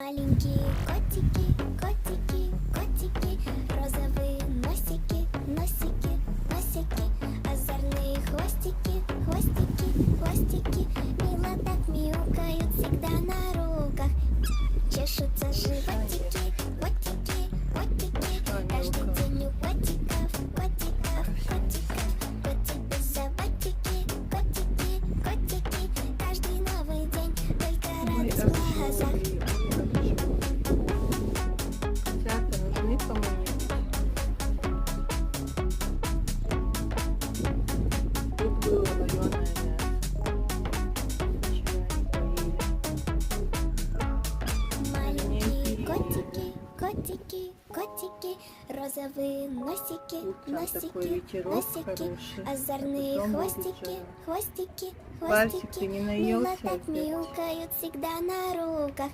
Маленькие котики, котики, котики, розовые носики, носики, носики, озорные хвостики, хвостики, хвостики, мило так мяукают всегда на руках, чешутся животики, котики, котики, каждый день у котиков, котиков, котиков, котики заводики, котики, котики, каждый новый день только радость в глазах. Свято, нажми по-моему. Тут было вареное мясо. Вчера не поели. Маленькие котики, котики, котики, розовые носики, Утром такой носики, ветерок носики, хороший. озорные Потом хвостики, вечером. хвостики, Барсик, хвостики, ты не мило наелся так опять? мяукают всегда на руках,